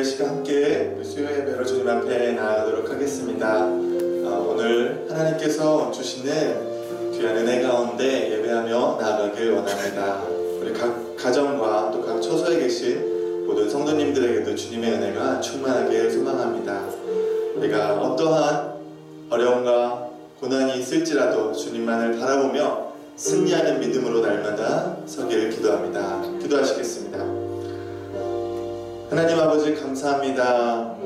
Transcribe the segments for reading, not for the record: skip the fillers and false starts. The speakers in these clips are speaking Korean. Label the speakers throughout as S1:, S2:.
S1: 시간 함께 수요 예배로 주님 앞에 나아가도록 하겠습니다. 오늘 하나님께서 주시는 귀한 은혜 가운데 예배하며 나아가길 원합니다. 우리 각 가정과 또 각 처소에 계신 모든 성도님들에게도 주님의 은혜가 충만하길 소망합니다. 우리가 어떠한 어려움과 고난이 있을지라도 주님만을 바라보며 승리하는 믿음으로 날마다 서기를 기도합니다. 기도하시겠습니다. 하나님 아버지 감사합니다.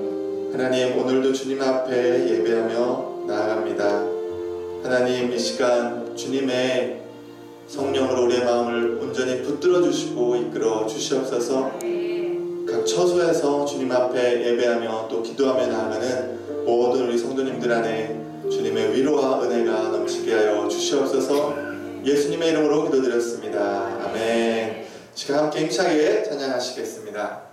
S1: 하나님 오늘도 주님 앞에 예배하며 나아갑니다. 하나님 이 시간 주님의 성령으로 우리의 마음을 온전히 붙들어 주시고 이끌어 주시옵소서. 각 처소에서 주님 앞에 예배하며 또 기도하며 나아가는 모든 우리 성도님들 안에 주님의 위로와 은혜가 넘치게 하여 주시옵소서. 예수님의 이름으로 기도드렸습니다. 아멘. 시간 함께 힘차게 찬양하시겠습니다.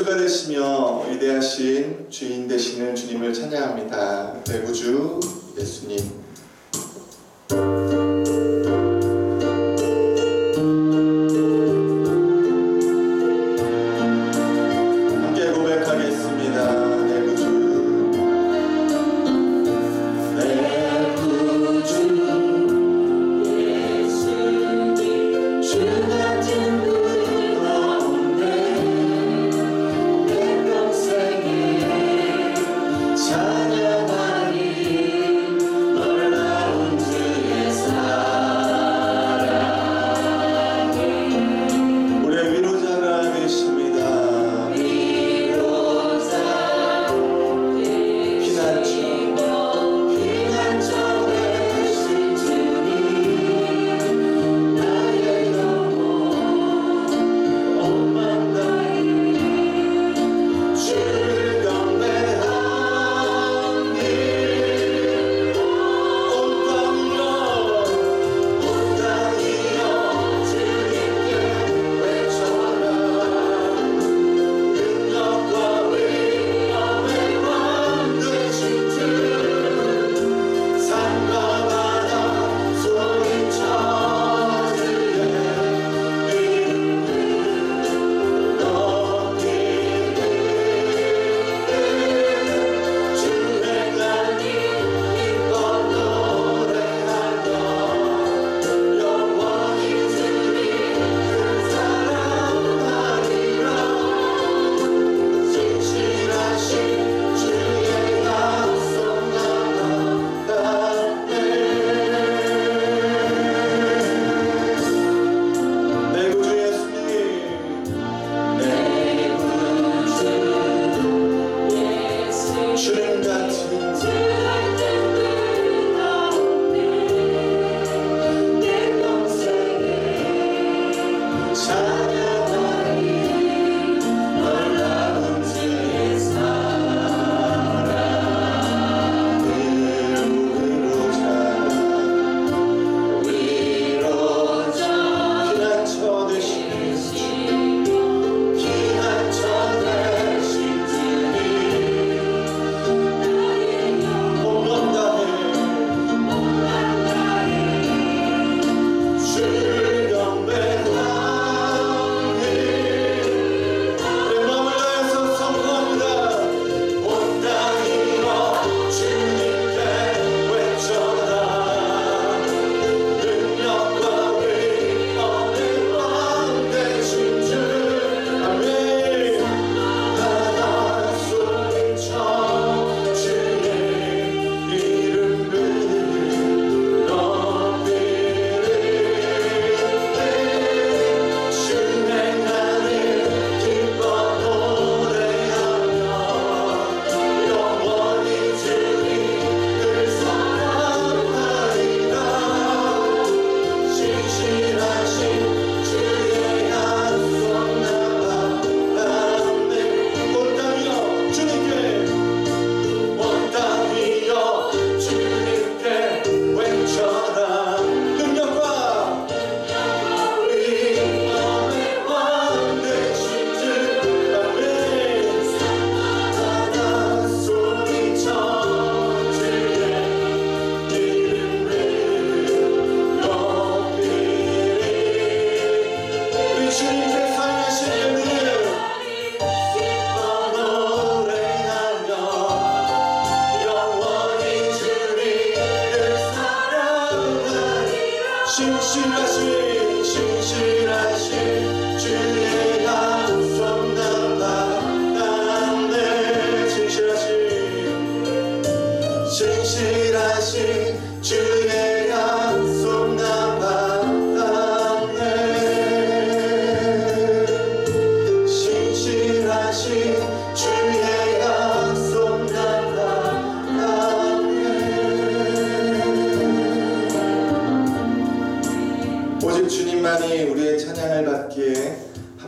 S1: 구주가 되시며 위대하신 주인 되시는 주님을 찬양합니다. 내 구주 예수님.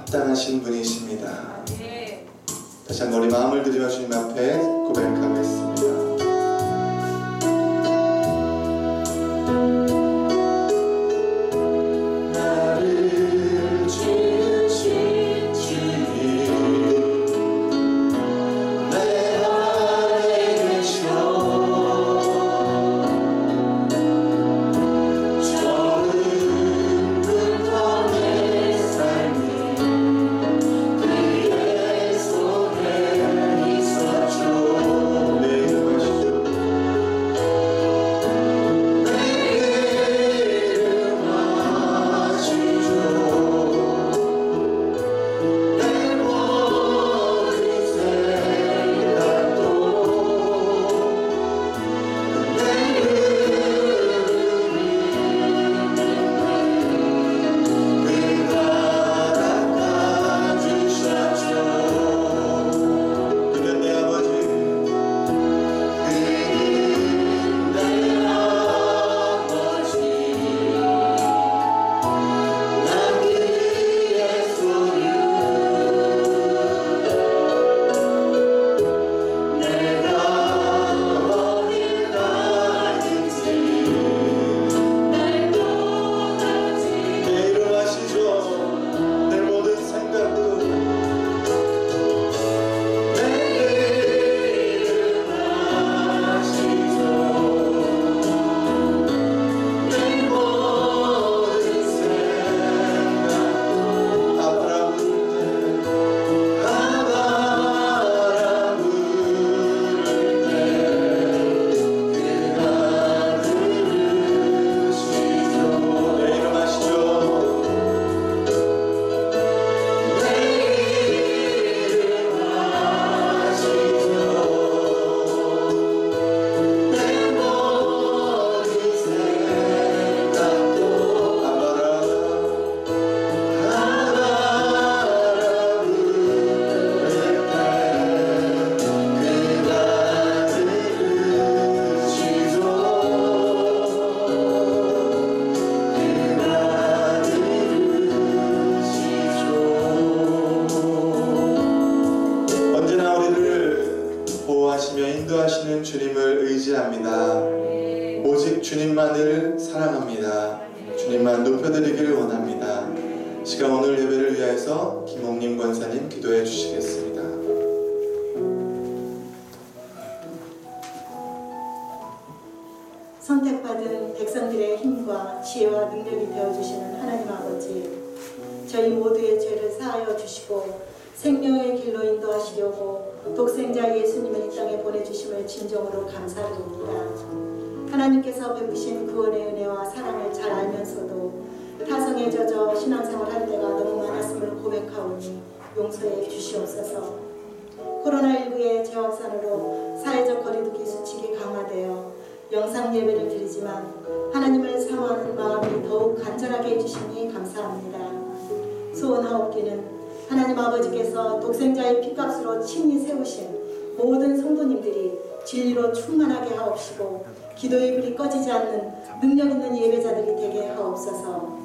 S1: 합당하신 분이십니다. 다시 한번 우리 마음을 들여 주님 앞에 고백하겠습니다. 나를 주신 주님 예배합니다. 오직 주님만을 사랑합니다. 주님만 높여드리길 원합니다. 시간 오늘 예배를 위해서 김홍림 권사님 기도해 주시겠습니다.
S2: 선택받은 백성들의 힘과 지혜와 능력이 되어주시는 하나님 아버지, 저희 모두의 죄를 사하여 주시고 생명의 길로 인도하시려고 독생자 예수님을 이 땅에 보내주심을 진정으로 감사드립니다. 하나님께서 베푸신 구원의 은혜와 사랑을 잘 알면서도 타성에 젖어 신앙생활 할 때가 너무 많았음을 고백하오니 용서해 주시옵소서. 코로나19의 재확산으로 사회적 거리두기 수칙이 강화되어 영상 예배를 드리지만 하나님을 사모하는 마음이 더욱 간절하게 해주시니 감사합니다. 소원하옵기는 하나님 아버지께서 독생자의 피값으로 친히 세우신 모든 성도님들이 진리로 충만하게 하옵시고 기도의 불이 꺼지지 않는 능력 있는 예배자들이 되게 하옵소서.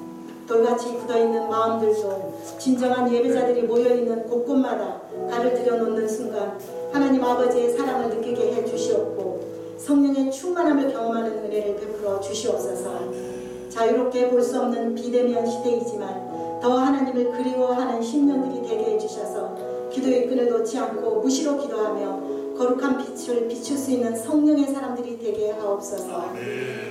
S2: 돌같이 굳어있는 마음들도 진정한 예배자들이 모여있는 곳곳마다 발을 들여놓는 순간 하나님 아버지의 사랑을 느끼게 해주시옵고 성령의 충만함을 경험하는 은혜를 베풀어 주시옵소서. 자유롭게 볼 수 없는 비대면 시대이지만 더 하나님을 그리워하는 심령들이 되게 해주셔서 기도의 끈을 놓지 않고 무시로 기도하며 거룩한 빛을 비출 수 있는 성령의 사람들이 되게 하옵소서.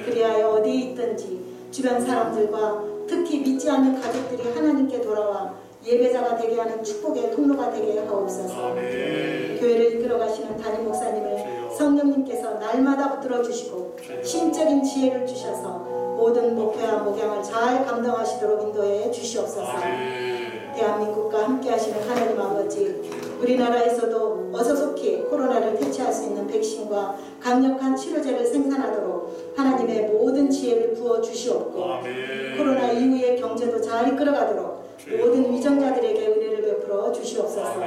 S2: 그리하여 어디에 있든지 주변 사람들과 특히 믿지 않는 가족들이 하나님께 돌아와 예배자가 되게 하는 축복의 통로가 되게 하옵소서. 교회를 이끌어 가시는 담임 목사님을 성령님께서 날마다 붙들어 주시고 심적인 지혜를 주셔서 모든 목표와 목양을 잘 감당하시도록 인도해 주시옵소서. 대한민국과 함께 하시는 하나님 아버지, 우리나라에서도 어서속히 코로나를 퇴치할 수 있는 백신과 강력한 치료제를 생산하도록 하나님의 모든 지혜를 부어 주시옵고 코로나 이후의 경제도 잘 이끌어가도록 모든 위정자들에게 은혜를 베풀어 주시옵소서.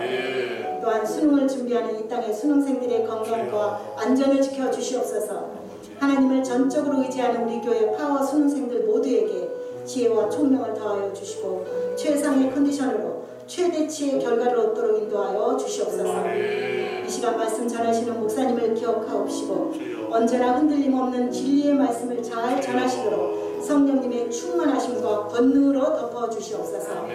S2: 또한 수능을 준비하는 이 땅의 수능생들의 건강과 안전을 지켜 주시옵소서. 하나님을 전적으로 의지하는 우리 교회 파워 수능생들 모두에게 지혜와 총명을 더하여 주시고 최상의 컨디션으로 최대치의 결과를 얻도록 인도하여 주시옵소서. 이 시간 말씀 전하시는 목사님을 기억하옵시고 언제나 흔들림 없는 진리의 말씀을 잘 전하시도록 성령님의 충만하심과 권능으로 덮어주시옵소서.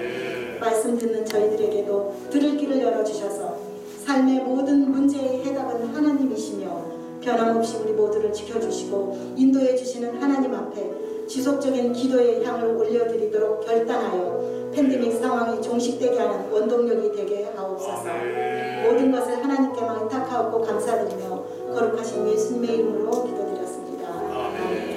S2: 말씀 듣는 저희들에게도 들을 길을 열어주셔서 삶의 모든 문제의 해답은 하나님이시며 변함없이 우리 모두를 지켜주시고 인도해 주시는 하나님 앞에 지속적인 기도의 향을 올려드리도록 결단하여 팬데믹 상황이 종식되게 하는 원동력이 되게 하옵소서. 모든 것을 하나님께만 의탁하옵고 감사드리며 거룩하신 예수님의 이름으로 기도드렸습니다. 아멘.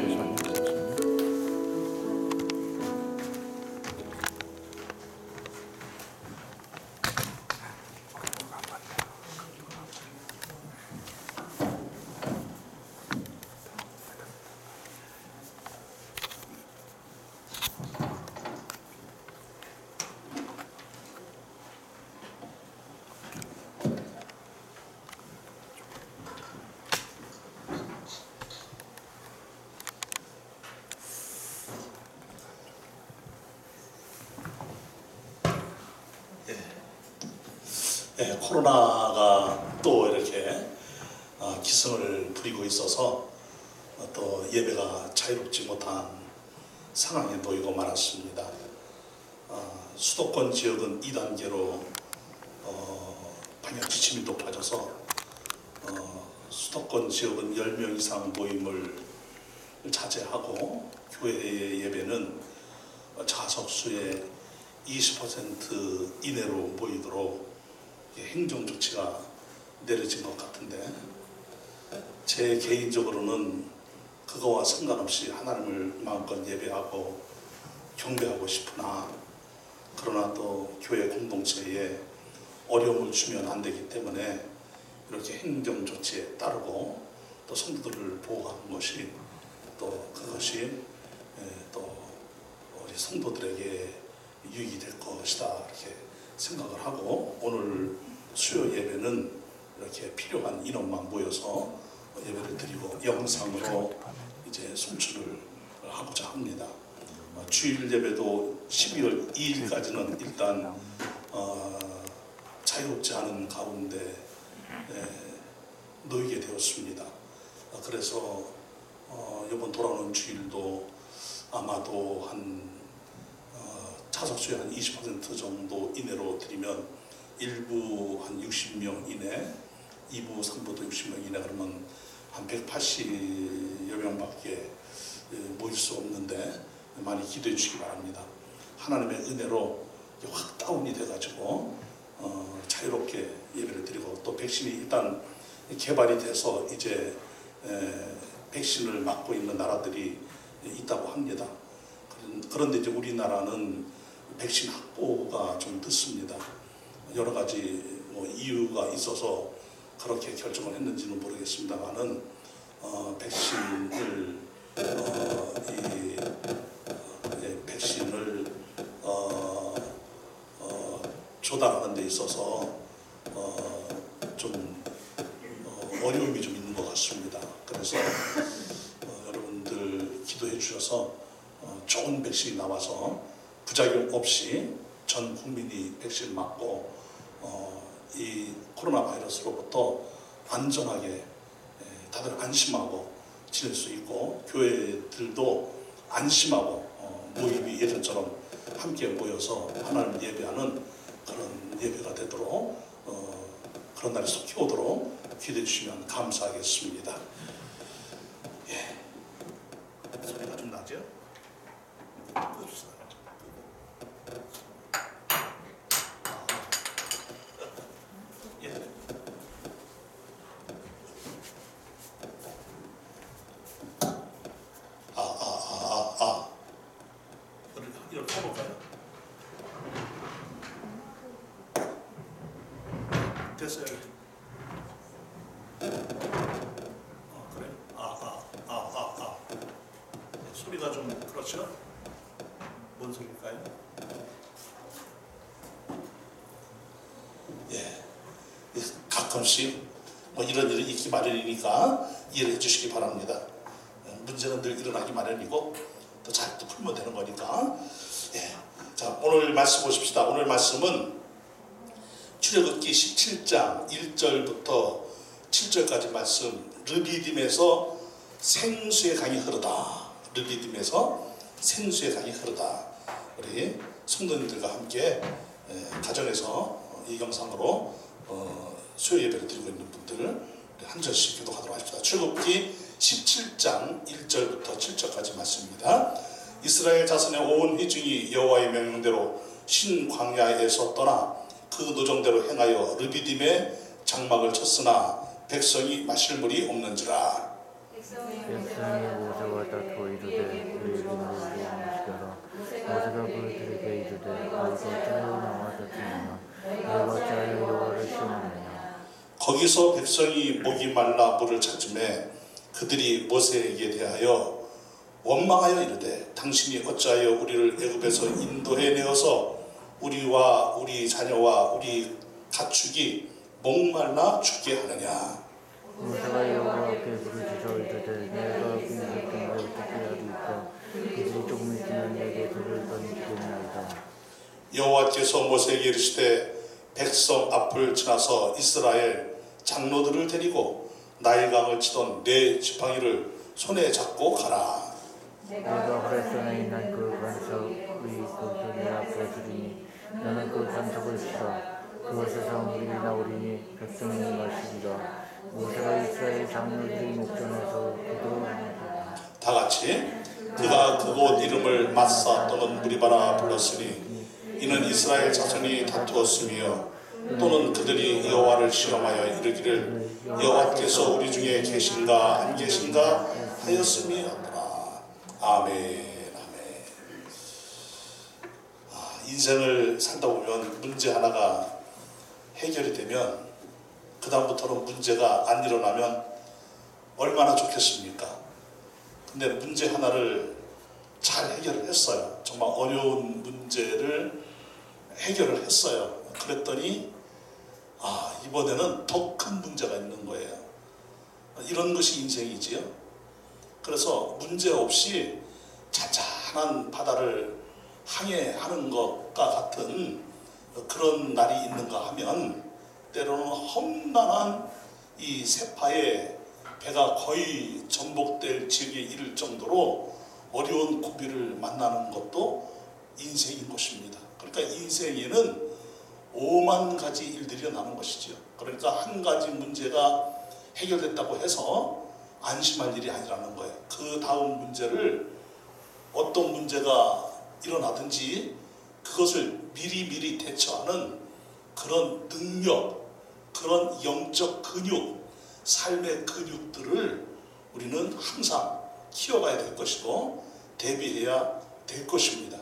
S3: 코로나가 또 이렇게 기승을 부리고 있어서 또 예배가 자유롭지 못한 상황에 놓이고 말았습니다. 수도권 지역은 2단계로 방역 지침이 높아져서 수도권 지역은 10명 이상 모임을 자제하고 교회의 예배는 좌석수의 20% 이내로 모이도록 행정 조치가 내려진 것 같은데, 제 개인적으로는 그거와 상관없이 하나님을 마음껏 예배하고 경배하고 싶으나, 그러나 또 교회 공동체에 어려움을 주면 안 되기 때문에 이렇게 행정 조치에 따르고 또 성도들을 보호하는 것이 또 그것이 또 우리 성도들에게 유익이 될 것이다 이렇게 생각을 하고, 오늘 수요 예배는 이렇게 필요한 인원만 모여서 예배를 드리고 영상으로 이제 송출을 하고자 합니다. 주일 예배도 12월 2일까지는 일단 자유롭지 않은 가운데 놓이게 되었습니다. 그래서 이번 돌아오는 주일도 아마도 한 차석수의 한 20% 정도 이내로 드리면 1부 한 60명 이내, 2부, 3부도 60명 이내, 그러면 한 180여 명밖에 모일 수 없는데 많이 기도해 주시기 바랍니다. 하나님의 은혜로 확 다운이 돼가지고 자유롭게 예배를 드리고, 또 백신이 일단 개발이 돼서 이제 백신을 맞고 있는 나라들이 있다고 합니다. 그런데 이제 우리나라는 백신 확보가 좀 늦습니다. 여러 가지 이유가 있어서 그렇게 결정을 했는지는 모르겠습니다만은 백신을 조달하는 데 있어서 좀 어려움이 좀 있는 것 같습니다. 그래서 여러분들 기도해 주셔서 좋은 백신이 나와서 부작용 없이 전 국민이 백신 맞고 이 코로나 바이러스로부터 안전하게 다들 안심하고 지낼 수 있고, 교회들도 안심하고 모임이 예전처럼 함께 모여서 하나님 예배하는 그런 예배가 되도록 그런 날이 속히 오도록 기도해 주시면 감사하겠습니다. 예. 소리가 좀 나죠? 예. 이렇게 해볼까요? 됐어요. 그래. 소리가 좀 그렇죠? 뭔 소리일까요? 예. 가끔씩 이런 일이 있기 마련이니까 이해해 주시기 바랍니다. 문제는 늘 일어나기 마련이고 또 잘 또 풀면 되는 거니까. 예. 자, 오늘 말씀 보십시다. 오늘 말씀은 출애굽기 17장 1절부터 7절까지 말씀, 르비딤에서 생수의 강이 흐르다. 르비딤에서 생수의 강이 흐르다. 우리 성도님들과 함께 가정에서 이 영상으로 수요 예배를 드리고 있는 분들 한 절씩 기도하도록 하십시다. 출애굽기 17장 1절부터 7절까지 말씀입니다. 이스라엘 자손의 온 회중이 여호와의 명령대로 신 광야에서 떠나 그 노정대로 행하여 르비딤에 장막을 쳤으나 백성이 마실 물이 없는지라.
S4: 백성이 모세와 다투어 이르되 그의 눈으로 시켜라. 모세가 그들에게 이르되 너희가 어찌하여 나와 다투느냐. 너희가 어찌하여 여호와를 시험하느냐.
S3: 거기서 백성이 목이 말라 물을 찾음에 그들이 모세에게 대하여 원망하여 이르되 당신이 어찌하여 우리를 애굽에서 인도해 내어서 우리와 우리 자녀와 우리 가축이 목말라 죽게 하느냐.
S4: 모세가 여호와 앞에 부르짖어 이르되 내가 그들을 통하여 어떻게 하리이까. 그들이 조금 있으면 내게 돌을 던지겠나이다.
S3: 여호와께서 모세에게 이르시되 백성 앞을 지나서 이스라엘 장로들을 데리고 나일강을 치던 네 지팡이를 손에 잡고 가라.
S4: 내가 활성에 있는 그 반석의 그 앞에 두리니 너는 그 반석을 치라. 그것에서 물이 나오리니 백성이 마시리라. 모세가 이스라엘 장로들의 목전에서 기도하니라.
S3: 다 같이 그가 그곳 이름을 마사 또는 무리바라 불렀으니 이는 이스라엘 자손이 다투었으며 또는 그들이 여호와를 시험하여 이르기를 여호와께서 우리 중에 계신가 안 계신가 하였음이었더라. 아멘. 인생을 살다 보면 문제 하나가 해결이 되면 그 다음부터는 문제가 안 일어나면 얼마나 좋겠습니까? 근데 문제 하나를 잘 해결을 했어요. 정말 어려운 문제를 해결을 했어요. 그랬더니 이번에는 더 큰 문제가 있는 거예요. 이런 것이 인생이지요. 그래서 문제 없이 잔잔한 바다를 항해하는 것과 같은 그런 날이 있는가 하면 때로는 험난한 이 세파의 배가 거의 전복될 지경에 이를 정도로 어려운 고비를 만나는 것도 인생인 것입니다. 그러니까 인생에는 5만 가지 일들이 나는 것이죠. 그러니까 한 가지 문제가 해결됐다고 해서 안심할 일이 아니라는 거예요. 그 다음 문제를 어떤 문제가 일어나든지 그것을 미리 대처하는 그런 능력, 그런 영적 근육, 삶의 근육들을 우리는 항상 키워가야 될 것이고 대비해야 될 것입니다.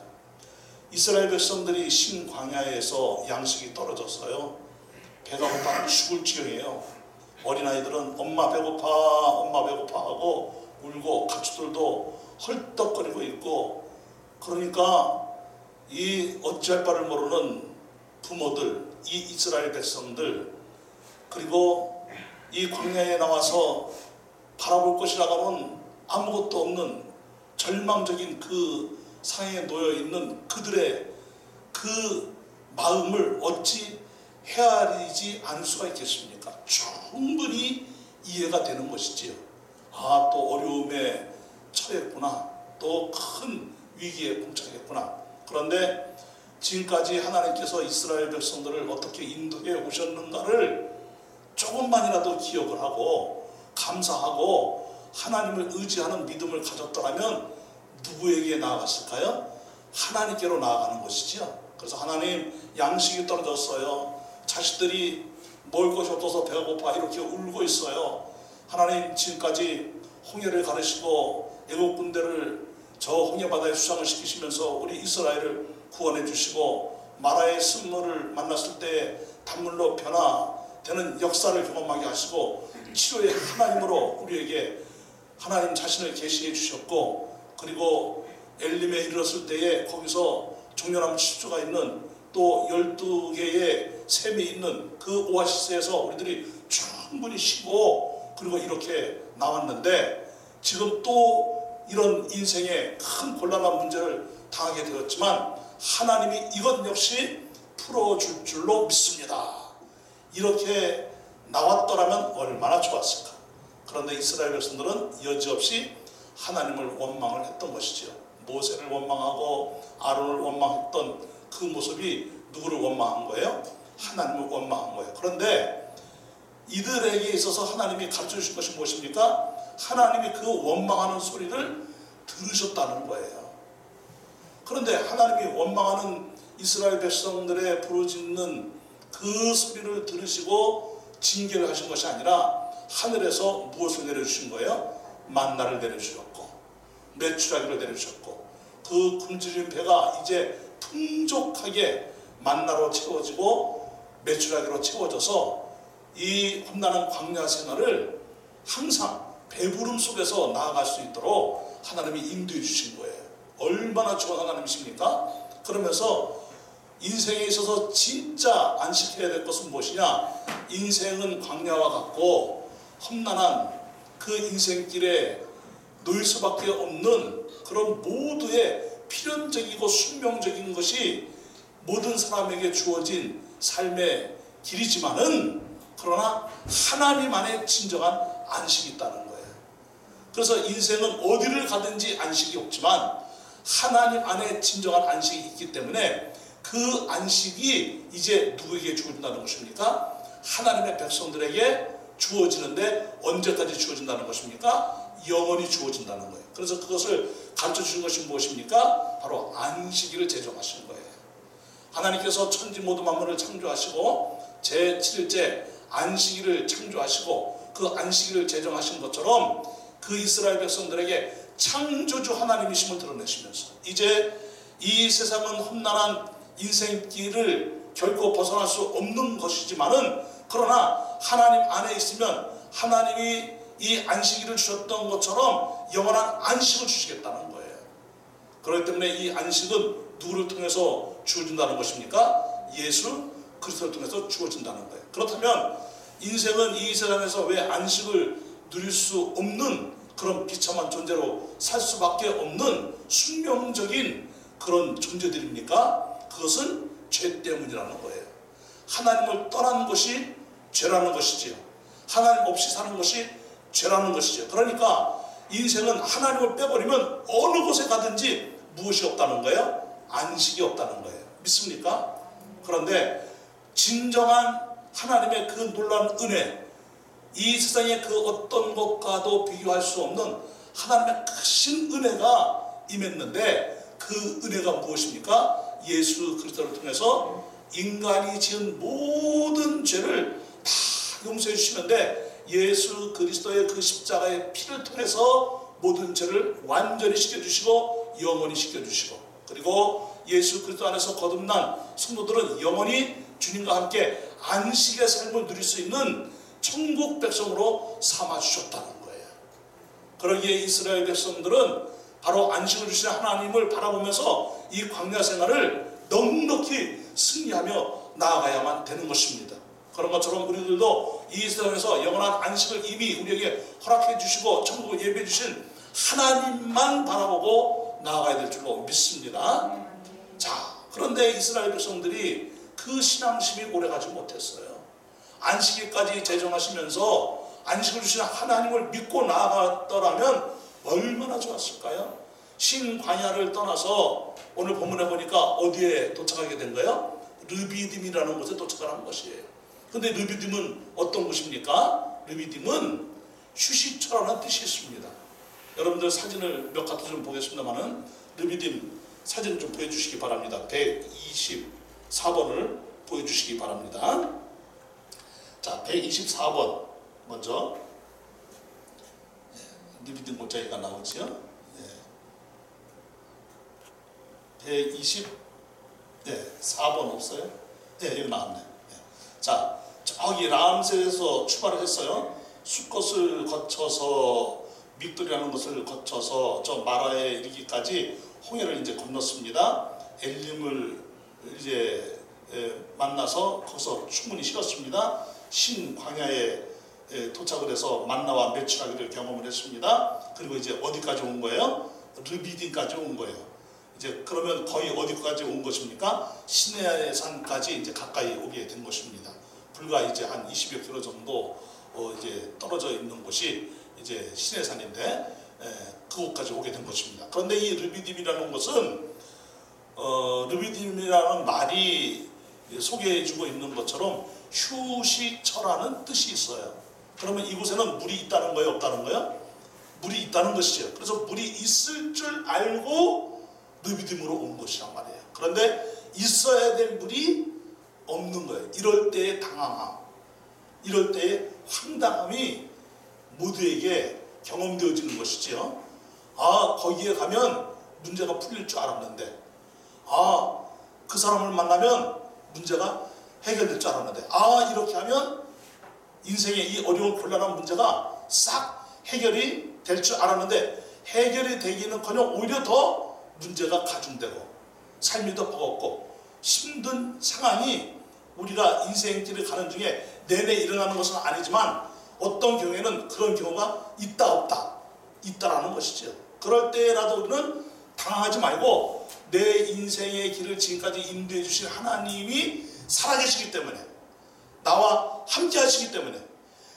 S3: 이스라엘 백성들이 신광야에서 양식이 떨어졌어요. 배가 고파 죽을 지경이에요. 어린아이들은 엄마 배고파 하고 울고 가축들도 헐떡거리고 있고, 그러니까 이 어찌할 바를 모르는 부모들, 이 이스라엘 백성들, 그리고 이 광야에 나와서 바라볼 것이라고 하면 아무것도 없는 절망적인 그 상황에 놓여 있는 그들의 그 마음을 어찌 헤아리지 않을 수가 있겠습니까? 충분히 이해가 되는 것이지요. 아, 또 어려움에 처했구나, 또 큰 위기에 봉착했구나. 그런데 지금까지 하나님께서 이스라엘 백성들을 어떻게 인도해 오셨는가를 조금만이라도 기억을 하고 감사하고 하나님을 의지하는 믿음을 가졌더라면 누구에게 나아갔을까요? 하나님께로 나아가는 것이지요. 그래서 하나님, 양식이 떨어졌어요. 자식들이 먹을 것이 없어서 배가 고파 이렇게 울고 있어요. 하나님, 지금까지 홍해를 가르시고 애국 군대를 저 홍해바다에 수상을 시키시면서 우리 이스라엘을 구원해 주시고 마라의 쓴물을 만났을 때 단물로 변화되는 역사를 경험하게 하시고 치료의 하나님으로 우리에게 하나님 자신을 계시해 주셨고, 그리고 엘림에 이르렀을 때에 거기서 종려나무 10조가 있는 또 12개의 샘이 있는 그 오아시스에서 우리들이 충분히 쉬고 그리고 이렇게 나왔는데, 지금 또 이런 인생의 큰 곤란한 문제를 당하게 되었지만 하나님이 이것 역시 풀어줄 줄로 믿습니다. 이렇게 나왔더라면 얼마나 좋았을까. 그런데 이스라엘 백성들은 여지없이 하나님을 원망을 했던 것이지요. 모세를 원망하고 아론을 원망했던 그 모습이 누구를 원망한 거예요? 하나님을 원망한 거예요. 그런데 이들에게 있어서 하나님이 가르쳐 주신 것이 무엇입니까? 하나님이 그 원망하는 소리를 들으셨다는 거예요. 그런데 하나님이 원망하는 이스라엘 백성들의 부르짖는 그 소리를 들으시고 징계를 하신 것이 아니라 하늘에서 무엇을 내려주신 거예요? 만나를 내려주셨고 메추라기를 내려주셨고, 그 굶주린 배가 이제 풍족하게 만나로 채워지고 메추라기로 채워져서 이 험난한 광야 생활을 항상 배부름 속에서 나아갈 수 있도록 하나님이 인도해 주신 거예요. 얼마나 좋은 하나님이십니까? 그러면서 인생에 있어서 진짜 안식해야 될 것은 무엇이냐? 인생은 광야와 같고 험난한 그 인생길에 놓일 수밖에 없는 그런 모두의 필연적이고 숙명적인 것이 모든 사람에게 주어진 삶의 길이지만은, 그러나 하나님 안에 진정한 안식이 있다는 거예요. 그래서 인생은 어디를 가든지 안식이 없지만 하나님 안에 진정한 안식이 있기 때문에 그 안식이 이제 누구에게 주어진다는 것입니까? 하나님의 백성들에게 주어지는데 언제까지 주어진다는 것입니까? 영원히 주어진다는 거예요. 그래서 그것을 가르쳐 주신 것이 무엇입니까? 바로 안식일을 제정하신 거예요. 하나님께서 천지 모든 만물을 창조하시고 제7일째 안식일을 창조하시고 그 안식일을 제정하신 것처럼 그 이스라엘 백성들에게 창조주 하나님이심을 드러내시면서 이제 이 세상은 험난한 인생길을 결코 벗어날 수 없는 것이지만은, 그러나 하나님 안에 있으면 하나님이 이 안식일을 주셨던 것처럼 영원한 안식을 주시겠다는 거예요. 그렇기 때문에 이 안식은 누구를 통해서 주어진다는 것입니까? 예수 그리스도를 통해서 주어진다는 거예요. 그렇다면 인생은 이 세상에서 왜 안식을 누릴 수 없는 그런 비참한 존재로 살 수밖에 없는 숙명적인 그런 존재들입니까? 그것은 죄 때문이라는 거예요. 하나님을 떠난 것이 죄라는 것이지요. 하나님 없이 사는 것이 죄라는 것이죠. 그러니까 인생은 하나님을 빼버리면 어느 곳에 가든지 무엇이 없다는 거예요? 안식이 없다는 거예요. 믿습니까? 그런데 진정한 하나님의 그 놀라운 은혜, 이 세상의 그 어떤 것과도 비교할 수 없는 하나님의 크신 은혜가 임했는데, 그 은혜가 무엇입니까? 예수 그리스도를 통해서 인간이 지은 모든 죄를 다 용서해 주시는데, 예수 그리스도의 그 십자가의 피를 통해서 모든 죄를 완전히 씻겨주시고 영원히 씻겨주시고, 그리고 예수 그리스도 안에서 거듭난 성도들은 영원히 주님과 함께 안식의 삶을 누릴 수 있는 천국 백성으로 삼아주셨다는 거예요. 그러기에 이스라엘 백성들은 바로 안식을 주시는 하나님을 바라보면서 이 광야 생활을 넉넉히 승리하며 나아가야만 되는 것입니다. 그런 것처럼 우리들도 이 세상에서 영원한 안식을 이미 우리에게 허락해 주시고 천국을 예비해 주신 하나님만 바라보고 나아가야 될 줄로 믿습니다. 자, 그런데 이스라엘 백성들이 그 신앙심이 오래가지 못했어요. 안식일까지 제정하시면서 안식을 주시는 하나님을 믿고 나아갔더라면 얼마나 좋았을까요? 신광야를 떠나서 오늘 본문에 보니까 어디에 도착하게 된 거예요? 르비딤이라는 곳에 도착을 한 것이에요. 근데 르비딤은 어떤 곳입니까? 르비딤은 휴식처라는 뜻이 있습니다. 여러분들 사진을 몇 가지 좀 보겠습니다만은, 르비딤 사진을 좀 보여주시기 바랍니다. 124번을 보여주시기 바랍니다. 자, 124번 먼저 르비딤 골짜기가 나오지요. 124번 없어요? 네, 여기 나왔네. 자, 저기 람세에서 출발을 했어요. 수컷을 거쳐서 믹돌이라는 것을 거쳐서 저 마라에 이르기까지 홍해를 이제 건넜습니다. 엘림을 이제 만나서 거기서 충분히 쉬었습니다. 신광야에 도착을 해서 만나와 메추라기를 경험을 했습니다. 그리고 이제 어디까지 온 거예요? 르비딤까지 온 거예요. 이제 그러면 거의 어디까지 온 것입니까? 시내의 산까지 이제 가까이 오게 된 것입니다. 불과 이제 한 20여 킬로 정도 이제 떨어져 있는 곳이 이제 시내산인데, 그곳까지 오게 된 것입니다. 그런데 이 르비딤이라는 것은 르비딤이라는 말이 소개해주고 있는 것처럼 휴식처라는 뜻이 있어요. 그러면 이곳에는 물이 있다는 거예요, 없다는 거예요? 물이 있다는 것이죠. 그래서 물이 있을 줄 알고 르비딤으로 온 것이란 말이에요. 그런데 있어야 될 물이 없는 거예요. 이럴 때의 당황함, 이럴 때의 황당함이 모두에게 경험되어지는 것이지요. 아, 거기에 가면 문제가 풀릴 줄 알았는데, 아, 그 사람을 만나면 문제가 해결될 줄 알았는데, 아, 이렇게 하면 인생의 이 어려운 곤란한 문제가 싹 해결이 될 줄 알았는데, 해결이 되기는커녕 오히려 더 문제가 가중되고 삶이 더 버겁고 힘든 상황이 우리가 인생길을 가는 중에 내내 일어나는 것은 아니지만, 어떤 경우에는 그런 경우가 있다 없다, 있다라는 것이죠. 그럴 때라도 우리는 당황하지 말고 내 인생의 길을 지금까지 인도해 주신 하나님이 살아계시기 때문에, 나와 함께 하시기 때문에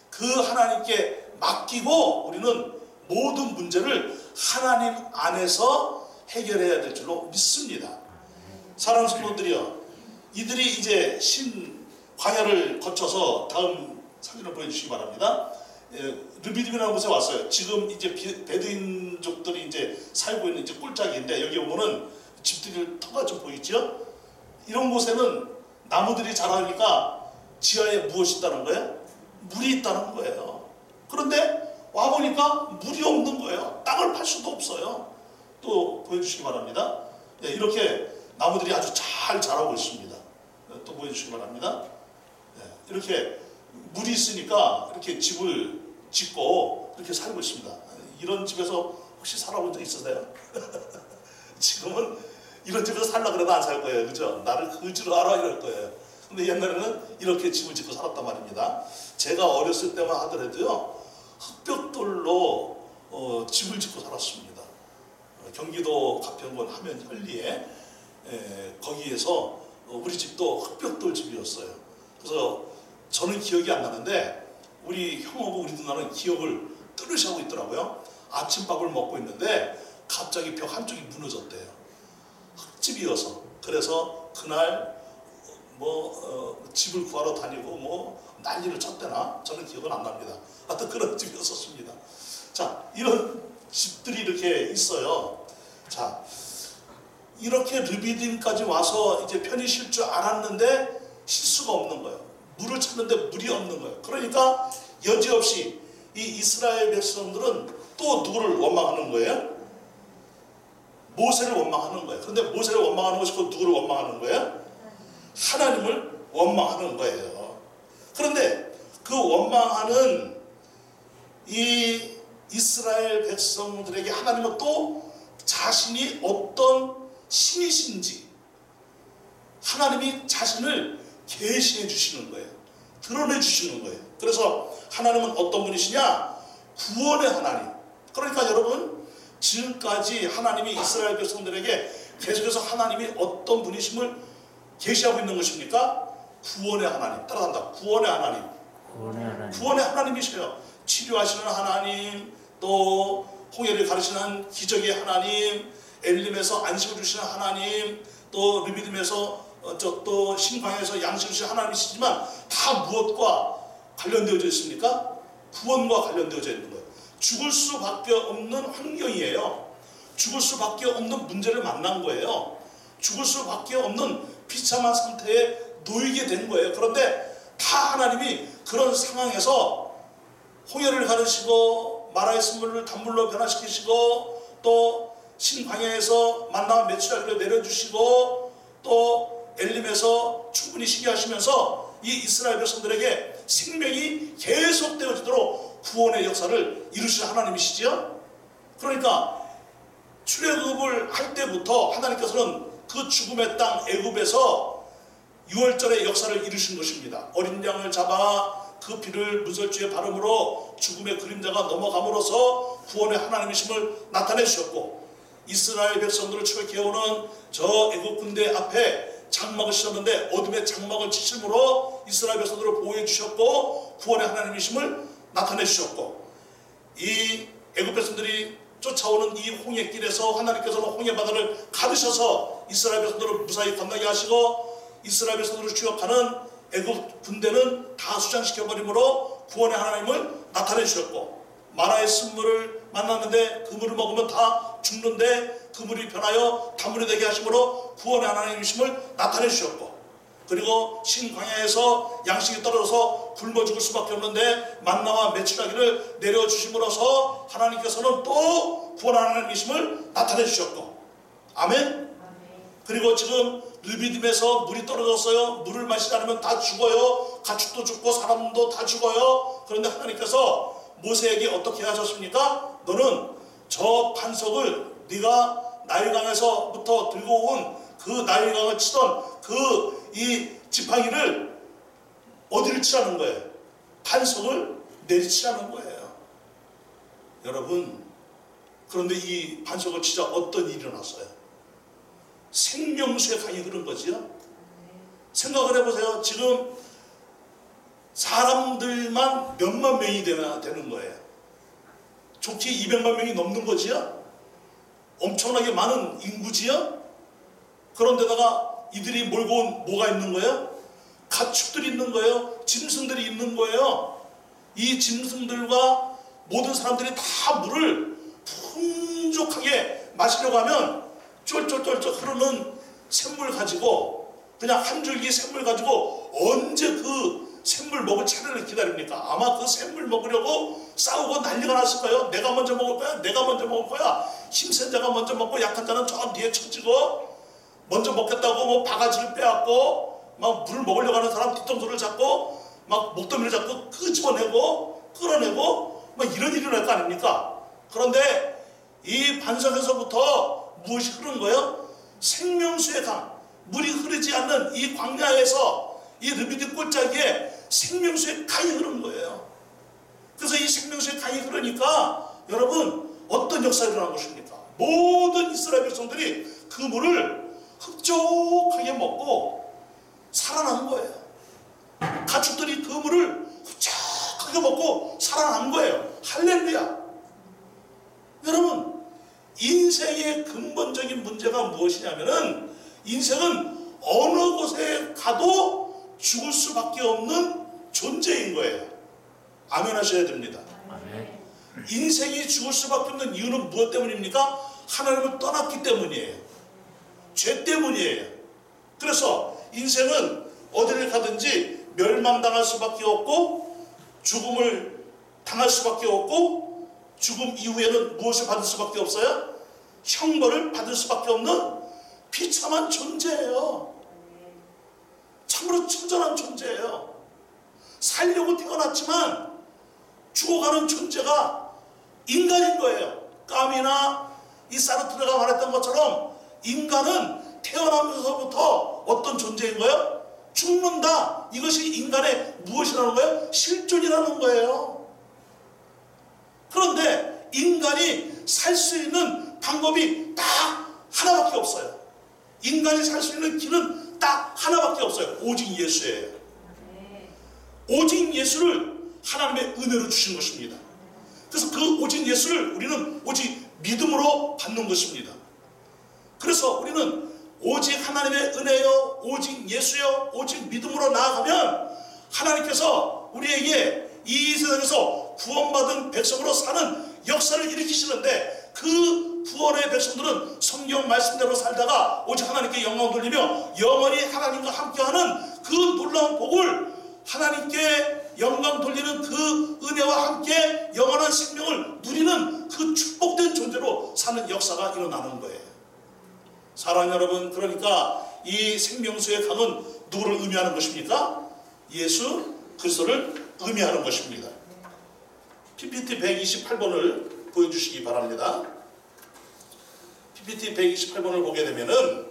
S3: 그 하나님께 맡기고 우리는 모든 문제를 하나님 안에서 해결해야 될 줄로 믿습니다. 사랑하는 성도들이여, 이들이 이제 광야를 거쳐서 다음 사진을 보여주시기 바랍니다. 르비딤이라는 곳에 왔어요. 지금 이제 베두인족들이 이제 살고 있는 이제 꿀짝인데, 여기 보면은 집들이 터가 좀 보이죠? 이런 곳에는 나무들이 자라니까 지하에 무엇이 있다는 거예요? 물이 있다는 거예요. 그런데 와보니까 물이 없는 거예요. 땅을 팔 수도 없어요. 또 보여주시기 바랍니다. 네, 이렇게 나무들이 아주 잘 자라고 있습니다. 또 보여주시기 바랍니다. 네, 이렇게 물이 있으니까 이렇게 집을 짓고 이렇게 살고 있습니다. 이런 집에서 혹시 살아본 적 있으세요? 지금은 이런 집에서 살려고 그래도 안 살 거예요. 그죠? 나를 그지로 알아 이럴 거예요. 근데 옛날에는 이렇게 집을 짓고 살았단 말입니다. 제가 어렸을 때만 하더라도요, 흙벽돌로 집을 짓고 살았습니다. 경기도 가평군 함현현리에 거기에서 우리 집도 흙벽돌 집이었어요. 그래서 저는 기억이 안 나는데 우리 형하고 우리 누나는 기억을 뜨르시하고 있더라고요. 아침밥을 먹고 있는데 갑자기 벽 한쪽이 무너졌대요. 흙집이어서. 그래서 그날 집을 구하러 다니고 난리를 쳤대나 저는 기억은 안 납니다. 하여튼 그런 집이었었습니다. 자, 이런 집들이 이렇게 있어요. 자, 이렇게 르비딤까지 와서 이제 편히 쉴 줄 알았는데 쉴 수가 없는 거예요. 물을 찾는데 물이 없는 거예요. 그러니까 여지없이 이 이스라엘 백성들은 또 누구를 원망하는 거예요? 모세를 원망하는 거예요. 그런데 모세를 원망하는 것이 곧 누구를 원망하는 거예요? 하나님을 원망하는 거예요. 그런데 그 원망하는 이 이스라엘 백성들에게 하나님은 또 자신이 어떤 신이신지 하나님이 자신을 계시해 주시는 거예요. 드러내 주시는 거예요. 그래서 하나님은 어떤 분이시냐? 구원의 하나님. 그러니까 여러분, 지금까지 하나님이 이스라엘 백성들에게 계속해서 하나님이 어떤 분이심을 계시하고 있는 것입니까? 구원의 하나님. 따라간다. 구원의 하나님. 구원의 하나님이셔요. 치료하시는 하나님, 또 홍해를 가르치는 기적의 하나님, 엘림에서 안식을 주시는 하나님, 또 르비딤에서 또 신광야에서 양식을 주시는 하나님이시지만 다 무엇과 관련되어져 있습니까? 구원과 관련되어져 있는 거예요. 죽을 수밖에 없는 환경이에요. 죽을 수밖에 없는 문제를 만난 거예요. 죽을 수밖에 없는 비참한 상태에 놓이게 된 거예요. 그런데 다 하나님이 그런 상황에서 홍해를 가르시고 마라의 쓴물을 단물로 변화시키시고 또 신광야에서 만나와 메추라기를 내려주시고 또 엘림에서 충분히 쉬게 하시면서 이 이스라엘 백성들에게 생명이 계속되어지도록 구원의 역사를 이루시는 하나님이시죠. 그러니까 출애굽을 할 때부터 하나님께서는 그 죽음의 땅 애굽에서 유월절의 역사를 이루신 것입니다. 어린 양을 잡아 그 피를 문설주에 바름으로 죽음의 그림자가 넘어감으로써 구원의 하나님이심을 나타내 주셨고, 이스라엘 백성들을 추격해오는 저 애굽 군대 앞에 장막을 씌웠는데 어둠의 장막을 치심으로 이스라엘 백성들을 보호해 주셨고 구원의 하나님이심을 나타내 주셨고, 이 애굽 백성들이 쫓아오는 이 홍해길에서 하나님께서는 홍해 바다를 가르셔서 이스라엘 백성들을 무사히 건너게 하시고, 이스라엘 백성들을 추격하는 애굽 군대는 다 수장시켜버림으로 구원의 하나님을 나타내 주셨고, 마라의 쓴물을 만났는데 그 물을 먹으면 다 죽는데 그 물이 변하여 단물이 되게 하심으로 구원의 하나님이심을 나타내 주셨고, 그리고 신광야에서 양식이 떨어져서 굶어 죽을 수밖에 없는데 만나와 메추라기를 내려주심으로써 하나님께서는 또 구원의 하나님이심을 나타내 주셨고, 아멘. 그리고 지금 르비딤에서 물이 떨어졌어요. 물을 마시지 않으면 다 죽어요. 가축도 죽고 사람도 다 죽어요. 그런데 하나님께서 모세에게 어떻게 하셨습니까? 너는 저 반석을 네가 나일강에서부터 들고 온 그 나일강을 치던 그 이 지팡이를 어디를 치라는 거예요? 반석을 내리치라는 거예요. 여러분, 그런데 이 반석을 치자 어떤 일이 일어났어요? 생명수의 강이 흐른 거지요. 생각을 해보세요. 지금 사람들만 몇만 명이 되는 거예요. 좋게 200만 명이 넘는 거지요. 엄청나게 많은 인구지요. 그런데다가 이들이 몰고 온 뭐가 있는 거예요? 가축들이 있는 거예요. 짐승들이 있는 거예요. 이 짐승들과 모든 사람들이 다 물을 풍족하게 마시려고 하면 쫄쫄쫄쫄 흐르는 샘물 가지고, 그냥 한 줄기 샘물 가지고 언제 그 샘물 먹을 차례를 기다립니까? 아마 그 샘물 먹으려고 싸우고 난리가 났을 거예요. 내가 먼저 먹을 거야. 내가 먼저 먹을 거야. 힘센 자가 먼저 먹고 약한 자는 저 뒤에 쳐지고, 먼저 먹겠다고 뭐 바가지를 빼앗고 막 물을 먹으려고 하는 사람 뒤통수를 잡고 막 목더미를 잡고 끄집어내고 끌어내고 막 이런 일이 날 거 아닙니까? 그런데 이 반석에서부터 무엇이 흐른 거예요? 생명수의 강. 물이 흐르지 않는 이 광야에서 이 르비딤 골짜기에 생명수의 강이 흐른 거예요. 그래서 이 생명수의 강이 흐르니까 여러분 어떤 역사가 일어난 것입니까? 모든 이스라엘 백성들이 그 물을 흡족하게 먹고 살아나는 거예요. 가축들이 그 물을 흡족하게 먹고 살아난 거예요. 할렐루야. 여러분, 인생의 근본적인 문제가 무엇이냐면은 인생은 어느 곳에 가도 죽을 수밖에 없는 존재인 거예요. 아멘 하셔야 됩니다.
S4: 아멘.
S3: 인생이 죽을 수밖에 없는 이유는 무엇 때문입니까? 하나님을 떠났기 때문이에요. 죄 때문이에요. 그래서 인생은 어디를 가든지 멸망당할 수밖에 없고 죽음을 당할 수밖에 없고 죽음 이후에는 무엇을 받을 수밖에 없어요? 형벌을 받을 수밖에 없는 비참한 존재예요. 참으로 처절한 존재예요. 살려고 태어났지만 죽어가는 존재가 인간인 거예요. 까미나 이 사르트르가 말했던 것처럼 인간은 태어나면서부터 어떤 존재인 거예요? 죽는다. 이것이 인간의 무엇이라는 거예요? 실존이라는 거예요. 그런데 인간이 살 수 있는 방법이 딱 하나밖에 없어요. 인간이 살 수 있는 길은 딱 하나밖에 없어요. 오직 예수예요. 오직 예수를 하나님의 은혜로 주신 것입니다. 그래서 그 오직 예수를 우리는 오직 믿음으로 받는 것입니다. 그래서 우리는 오직 하나님의 은혜요, 오직 예수요, 오직 믿음으로 나아가면 하나님께서 우리에게 이 세상에서 구원받은 백성으로 사는 역사를 일으키시는데, 그 구원의 백성들은 성경 말씀대로 살다가 오직 하나님께 영광 돌리며 영원히 하나님과 함께하는 그 놀라운 복을, 하나님께 영광 돌리는 그 은혜와 함께 영원한 생명을 누리는 그 축복된 존재로 사는 역사가 일어나는 거예요. 사랑하는 여러분, 그러니까 이 생명수의 강은 누구를 의미하는 것입니까? 예수 그리스도를 의미하는 것입니다. PPT 128번을 보여주시기 바랍니다. PPT 128번을 보게 되면은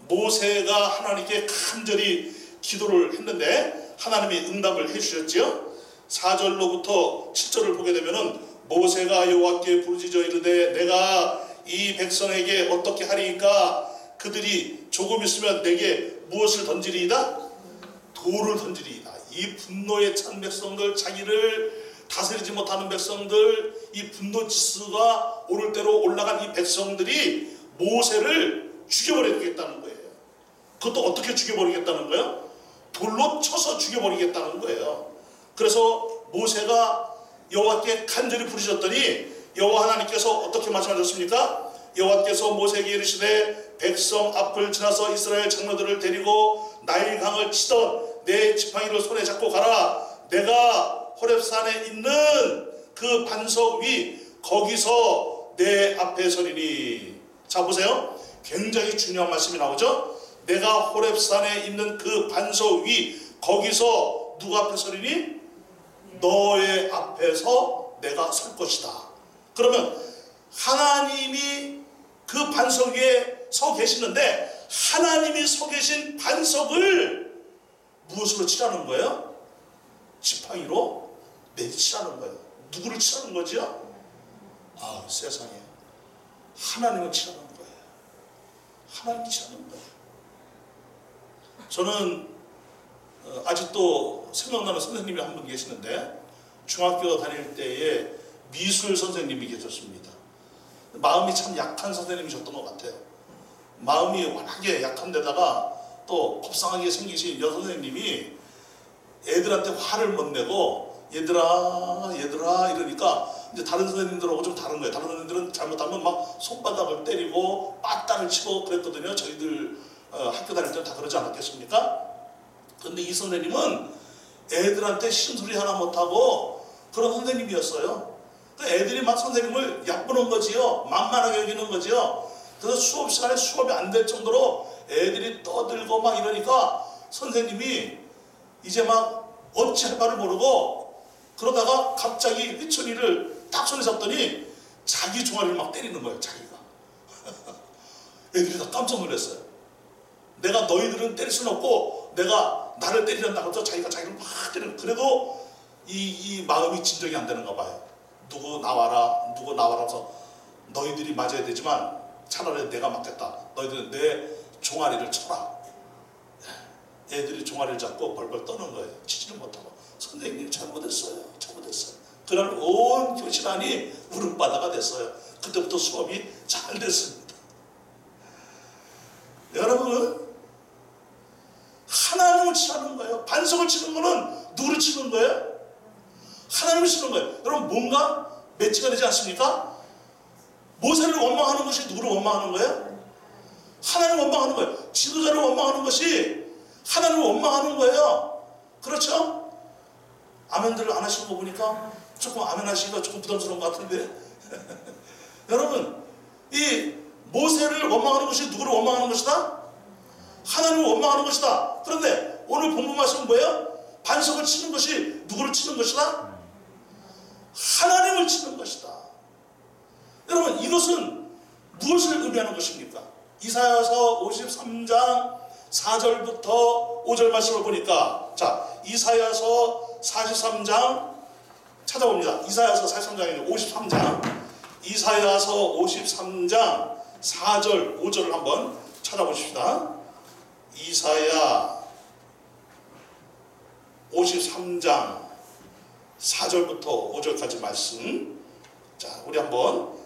S3: 모세가 하나님께 간절히 기도를 했는데 하나님이 응답을 해주셨죠. 4절로부터 7절을 보게 되면은 모세가 여호와께 부르짖어 이르되 내가 이 백성에게 어떻게 하리이까? 그들이 조금 있으면 내게 무엇을 던지리이다? 돌을 던지리이다. 이 분노에 찬 백성들, 자기를 다스리지 못하는 백성들, 이 분노 지수가 오를 대로 올라간 이 백성들이 모세를 죽여버리겠다는 거예요. 그것도 어떻게 죽여버리겠다는 거예요? 돌로 쳐서 죽여버리겠다는 거예요. 그래서 모세가 여호와께 간절히 부르셨더니 여호와 하나님께서 어떻게 말씀하셨습니까? 여호와께서 모세에게 이르시되 백성 앞을 지나서 이스라엘 장로들을 데리고 나일강을 치던 내 지팡이를 손에 잡고 가라. 내가 호렙산에 있는 그 반석 위 거기서 내 앞에 서리니. 자 보세요. 굉장히 중요한 말씀이 나오죠. 내가 호렙산에 있는 그 반석 위 거기서 누가 앞에 서리니? 너의 앞에서 내가 설 것이다. 그러면 하나님이 그 반석 위에 서 계시는데 하나님이 서 계신 반석을 무엇으로 치라는 거예요? 지팡이로 내치라는 거예요. 누구를 치라는 거죠? 아, 세상에 하나님을 치라는 거예요. 하나님을 치라는 거예요. 저는 아직도 생각나는 선생님이 한 분 계시는데 중학교 다닐 때에 미술 선생님이 계셨습니다. 마음이 참 약한 선생님이셨던 것 같아요. 마음이 워낙에 약한 데다가 또 곱상하게 생기신 여선생님이 애들한테 화를 못 내고 얘들아 이러니까 이제 다른 선생님들하고 좀 다른 거예요. 다른 선생님들은 잘못하면 막 손바닥을 때리고 빠따를 치고 그랬거든요. 저희들 학교 다닐 때는 다 그러지 않았겠습니까? 근데 이 선생님은 애들한테 신소리 하나 못하고 그런 선생님이었어요. 애들이 막 선생님을 얕보는 거지요. 만만하게 여기는 거지요. 그래서 수업 시간에 수업이 안 될 정도로 애들이 떠들고 막 이러니까 선생님이 이제 막 어찌할 바를 모르고 그러다가 갑자기 휘철이를 딱 손에 잡더니 자기 종아리를 막 때리는 거예요. 자기가. 애들이 다 깜짝 놀랐어요. 내가 너희들은 때릴 수는 없고 내가 나를 때리란다고 해서 자기가 자기를 막 때리는. 그래도 이 마음이 진정이 안 되는가 봐요. 누구 나와라 해서 너희들이 맞아야 되지만 차라리 내가 맞겠다. 너희들은 내 종아리를 쳐라. 애들이 종아리를 잡고 벌벌 떠는 거예요. 치지는 못하고. 선생님이 잘못했어요. 그날 온 교실안이 울음바다가 됐어요. 그때부터 수업이 잘 됐습니다. 여러분, 하나님을 치라는 거예요. 반석을 치는 거는 누구를 치는 거예요? 하나님을 치는 거예요. 여러분, 뭔가 매치가 되지 않습니까? 모세를 원망하는 것이 누구를 원망하는 거예요? 하나님을 원망하는 거예요. 지도자를 원망하는 것이 하나님을 원망하는 거예요. 그렇죠? 아멘들을 안 하시는 거 보니까 조금 아멘 하시기가 조금 부담스러운 것 같은데 여러분, 이 모세를 원망하는 것이 누구를 원망하는 것이다? 하나님을 원망하는 것이다. 그런데 오늘 본문 말씀은 뭐예요? 반석을 치는 것이 누구를 치는 것이다? 하나님을 치는 것이다. 여러분, 이것은 무엇을 의미하는 것입니까? 이사야서 53장 4절부터 5절 말씀을 보니까, 자, 이사야서 43장 찾아봅니다. 이사야서 43장이 53장, 이사야서 53장 4절 5절을 한번 찾아보십시다. 이사야 53장 4절부터 5절까지 말씀. 자, 우리 한번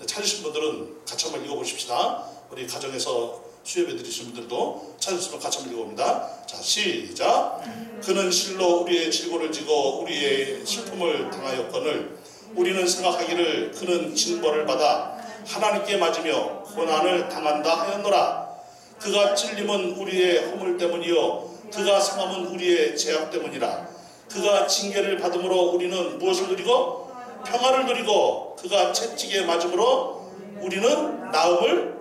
S3: 찾으신 분들은 같이 한번 읽어보십시다. 우리 가정에서 수예배 드리신 분들도 찾으시면 같이 한번 읽어봅니다. 자, 시작. 그는 실로 우리의 질고를 지고 우리의 슬픔을 당하였거늘 우리는 생각하기를 그는 징벌을 받아 하나님께 맞으며 고난을 당한다 하였노라. 그가 찔림은 우리의 허물 때문이요 그가 상함은 우리의 죄악 때문이라. 그가 징계를 받음으로 우리는 무엇을 누리고 평화를 누리고 그가 채찍에 맞음으로 우리는 나음을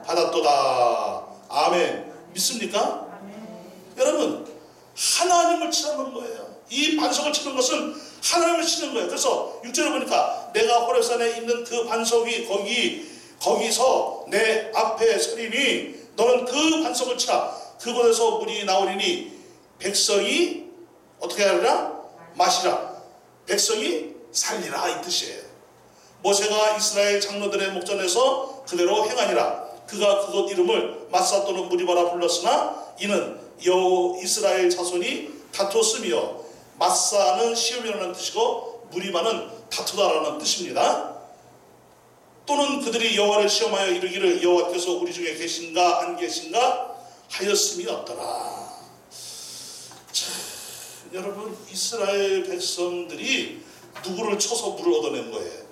S3: 받았도다. 아멘. 믿습니까? 여러분, 하나님을 치라는 거예요. 이 반석을 치는 것은 하나님을 치는 거예요. 그래서 6절에 보니까 내가 호렙산에 있는 그 반석이 거기서 내 앞에 서리니 너는 그 반석을 치라. 그곳에서 물이 나오리니 백성이 어떻게 하리라? 마시라. 백성이 살리라, 이 뜻이에요. 모세가 이스라엘 장로들의 목전에서 그대로 행하니라. 그가 그곳 이름을 마사 또는 무리바라 불렀으나 이는 이스라엘 자손이 다투었으며, 마사는 시험이라는 뜻이고 무리바는 다투다라는 뜻입니다. 또는 그들이 여호와를 시험하여 이르기를 여호와께서 우리 중에 계신가 안 계신가 하였음이 없더라. 자, 여러분, 이스라엘 백성들이 누구를 쳐서 물을 얻어낸 거예요?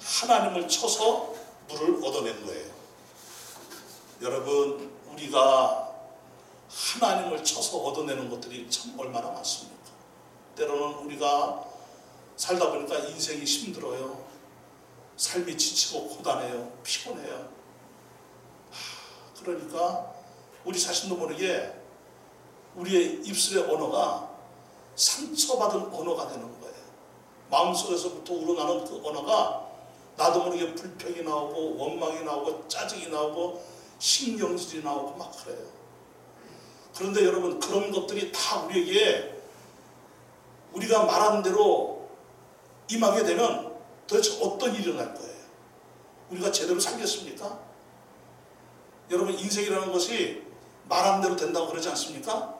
S3: 하나님을 쳐서 물을 얻어낸 거예요. 여러분, 우리가 하나님을 쳐서 얻어내는 것들이 참 얼마나 많습니까? 때로는 우리가 살다 보니까 인생이 힘들어요. 삶이 지치고 고단해요. 피곤해요. 그러니까 우리 자신도 모르게 우리의 입술의 언어가 상처받은 언어가 되는 거예요. 마음속에서부터 우러나는 그 언어가 나도 모르게 불평이 나오고 원망이 나오고 짜증이 나오고 신경질이 나오고 막 그래요. 그런데 여러분, 그런 것들이 다 우리에게 우리가 말한 대로 임하게 되면 도대체 어떤 일이 일어날 거예요? 우리가 제대로 살겠습니까? 여러분, 인생이라는 것이 말한 대로 된다고 그러지 않습니까?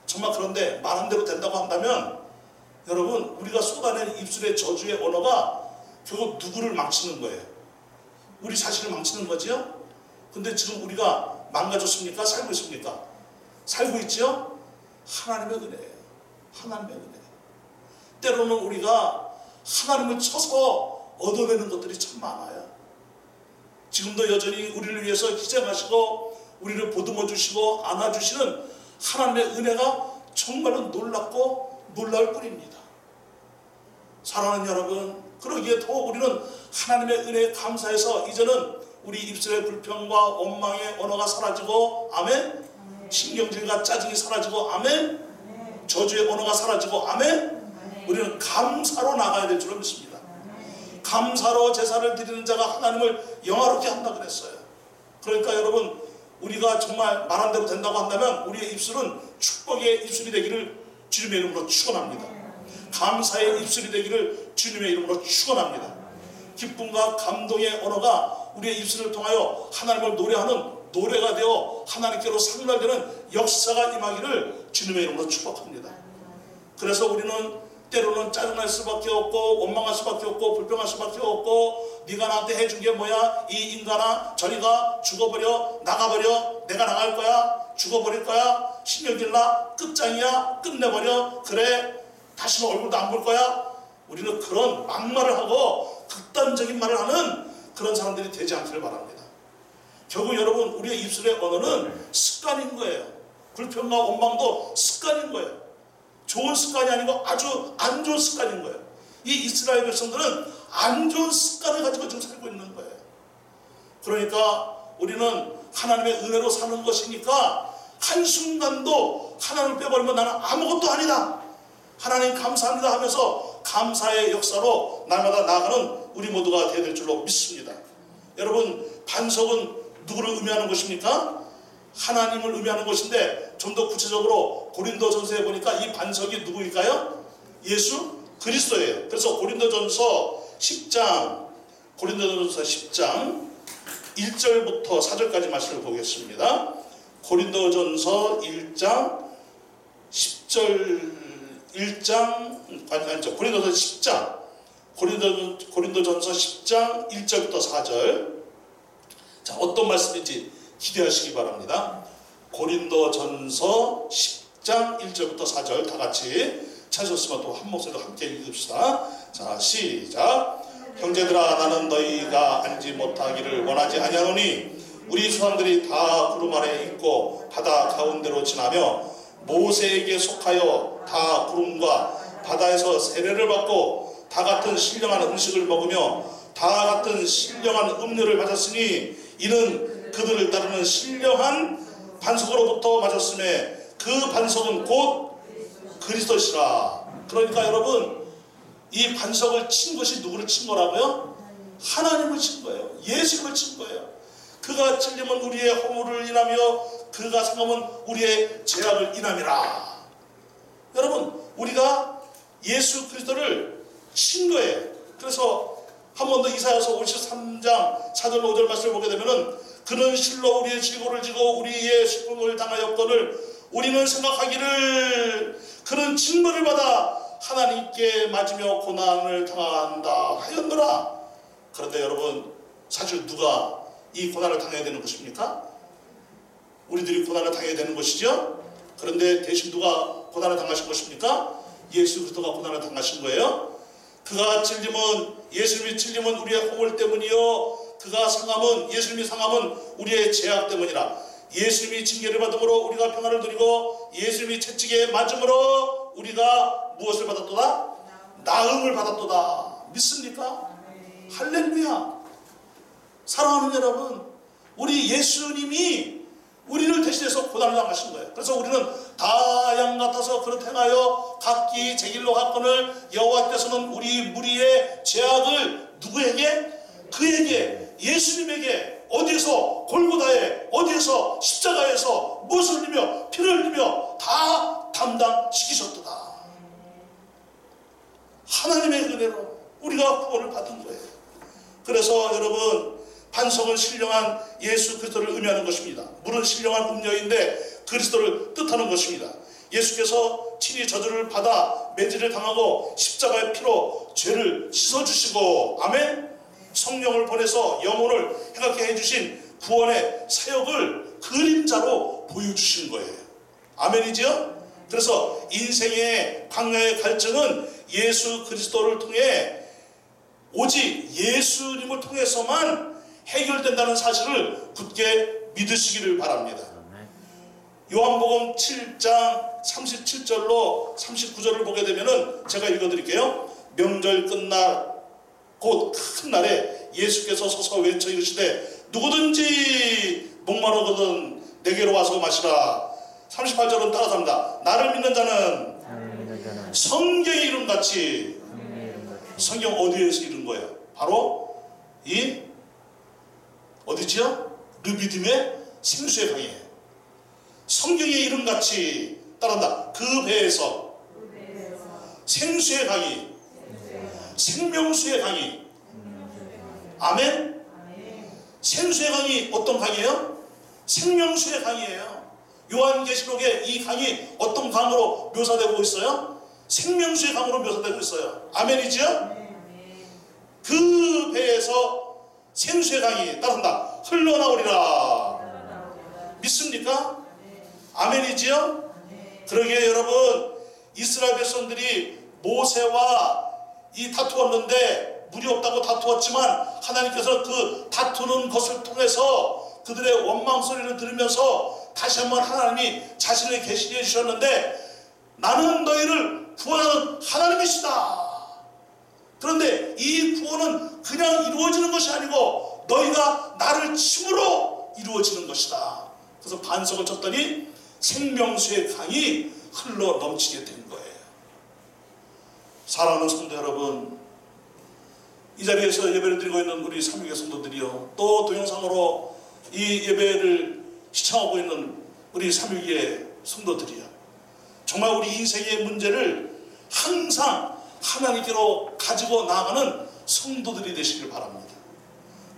S3: 정말 그런데 말한 대로 된다고 한다면 여러분, 우리가 쏟아낸 입술의 저주의 언어가 결국 누구를 망치는 거예요? 우리 자신을 망치는 거죠? 근데 지금 우리가 망가졌습니까? 살고 있습니까? 살고 있죠? 하나님의 은혜예요. 하나님의 은혜. 때로는 우리가 하나님을 쳐서 얻어내는 것들이 참 많아요. 지금도 여전히 우리를 위해서 희생하시고 우리를 보듬어 주시고 안아주시는 하나님의 은혜가 정말로 놀랍고 놀라울 뿐입니다. 사랑하는 여러분, 그러기에 더욱 우리는 하나님의 은혜에 감사해서 이제는 우리 입술의 불평과 원망의 언어가 사라지고, 아멘. 신경질과 짜증이 사라지고, 아멘. 저주의 언어가 사라지고, 아멘. 우리는 감사로 나가야 될 줄을 믿습니다. 감사로 제사를 드리는 자가 하나님을 영화롭게 한다 그랬어요. 그러니까 여러분, 우리가 정말 말한 대로 된다고 한다면 우리의 입술은 축복의 입술이 되기를 주님의 이름으로 축원합니다. 감사의 입술이 되기를 주님의 이름으로 축원합니다. 기쁨과 감동의 언어가 우리의 입술을 통하여 하나님을 노래하는 노래가 되어 하나님께로 상달되는 역사가 임하기를 주님의 이름으로 축복합니다. 그래서 우리는 때로는 짜증날 수밖에 없고 원망할 수밖에 없고 불평할 수밖에 없고 네가 나한테 해준 게 뭐야? 이 인간아 저리가 죽어버려 나가버려 내가 나갈 거야 죽어버릴 거야 신경질나 끝장이야 끝내버려 그래 다시는 얼굴도 안 볼 거야. 우리는 그런 막말을 하고 극단적인 말을 하는 그런 사람들이 되지 않기를 바랍니다. 결국 여러분 우리의 입술의 언어는 습관인 거예요. 불평과 원망도 습관인 거예요. 좋은 습관이 아니고 아주 안 좋은 습관인 거예요. 이 이스라엘 백성들은 안 좋은 습관을 가지고 지금 살고 있는 거예요. 그러니까 우리는 하나님의 은혜로 사는 것이니까 한순간도 하나님을 빼버리면 나는 아무것도 아니다. 하나님 감사합니다 하면서 감사의 역사로 날마다 나아가는 우리 모두가 되어야 될 줄로 믿습니다. 여러분 반석은 누구를 의미하는 것입니까? 하나님을 의미하는 것인데 좀 더 구체적으로 고린도전서에 보니까 이 반석이 누구일까요? 예수 그리스도예요. 그래서 고린도전서 10장 1절부터 4절까지 말씀을 보겠습니다. 고린도전서 1장 10절 고린도전서 10장 1절부터 4절. 자, 어떤 말씀인지 기대하시기 바랍니다. 고린도전서 10장 1절부터 4절 다 같이 찾으셨으면 또 한 목소리로 함께 읽읍시다. 자, 시작. 형제들아 나는 너희가 알지 못하기를 원하지 아니하노니 우리 조상들이 다 구름 아래 있고 바다 가운데로 지나며 모세에게 속하여 다 구름과 바다에서 세례를 받고 다 같은 신령한 음식을 먹으며 다 같은 신령한 음료를 마셨으니 이는 그들을 따르는 신령한 반석으로부터 맞았음에 그 반석은 곧 그리스도시라. 그러니까 여러분 이 반석을 친 것이 누구를 친 거라고요? 하나님을 친 거예요. 예수를 친 거예요. 그가 찔리면 우리의 허물을 인하며 그가 상하면 우리의 죄악을 인함이라. 여러분 우리가 예수 그리스도를 친 거예요. 그래서 한 번 더 이사야서 53장 4절 5절 말씀을 보게 되면은 그는 실로 우리의 질고를 지고 우리의 슬픔을 당하였거늘 우리는 생각하기를 그는 징벌을 받아 하나님께 맞으며 고난을 당한다 하였노라. 그런데 여러분 사실 누가 이 고난을 당해야 되는 것입니까? 우리들이 고난을 당해야 되는 것이죠. 그런데 대신 누가 고난을 당하신 것입니까? 예수 그리스도가 고난을 당하신 거예요. 그가 찔림은 예수님이 찔림은 우리의 허물 때문이요 그가 상함은 예수님이 상함은 우리의 죄악 때문이라. 예수님이 징계를 받음으로 우리가 평안을 누리고 예수님이 채찍에 맞음으로 우리가 무엇을 받았도다? 나음을 받았도다. 믿습니까? 할렐루야. 사랑하는 여러분 우리 예수님이 우리를 대신해서 고난을 당하신 거예요. 그래서 우리는 다 양 같아서 그릇 행하여 각기 제 길로 갔거늘 여호와께서는 우리 무리의 죄악을 누구에게? 그에게 예수님에게 어디에서 골고다에 어디에서 십자가에서 무엇을 흘리며 피를 흘리며 다 담당시키셨도다. 하나님의 은혜로 우리가 구원을 받은 거예요. 그래서 여러분 반석은 신령한 예수 그리스도를 의미하는 것입니다. 물은 신령한 음료인데 그리스도를 뜻하는 것입니다. 예수께서 친히 저주를 받아 매질을 당하고 십자가의 피로 죄를 씻어주시고 아멘. 성령을 보내서 영혼을 해가게 해주신 구원의 사역을 그림자로 보여주신 거예요. 아멘이죠? 그래서 인생의 광야의 갈증은 예수 그리스도를 통해 오직 예수님을 통해서만 해결된다는 사실을 굳게 믿으시기를 바랍니다. 요한복음 7장 37절로 39절을 보게 되면은 제가 읽어드릴게요. 명절 끝날 곧 큰 날에 예수께서 서서 외쳐 이르시되 누구든지 목마르거든 내게로 와서 마시라. 38절은 따라서 합니다. 나를 믿는 자는 성경의 이름같이. 성경 어디에서 이룬 거예요? 바로 이 어디지요? 르비딤의 생수의 강이에요. 성경의 이름같이 따른다. 그 배에서 생수의 강이, 생명수의 강이. 아멘. 생수의 강이 어떤 강이에요? 생명수의 강이에요. 요한계시록에 이 강이 어떤 강으로 묘사되고 있어요? 생명수의 강으로 묘사되고 있어요. 아멘이죠? 그 배에서 생수의 강이 따른다. 흘러나오리라. 믿습니까? 아멘이지요? 그러기에 여러분, 이스라엘 백성들이 모세와 이 다투었는데 물이 없다고 다투었지만 하나님께서 그 다투는 것을 통해서 그들의 원망 소리를 들으면서 다시 한번 하나님이 자신을 계시해 주셨는데, 나는 너희를 구원하는 하나님이시다. 그런데 이 구원은 그냥 이루어지는 것이 아니고 너희가 나를 침으로 이루어지는 것이다. 그래서 반석을 쳤더니 생명수의 강이 흘러 넘치게 된 거예요. 사랑하는 성도 여러분, 이 자리에서 예배를 드리고 있는 우리 삼위교회 성도들이요, 또 동영상으로 이 예배를 시청하고 있는 우리 삼위교회 성도들이요, 정말 우리 인생의 문제를 항상 하나님께로 가지고 나아가는 성도들이 되시길 바랍니다.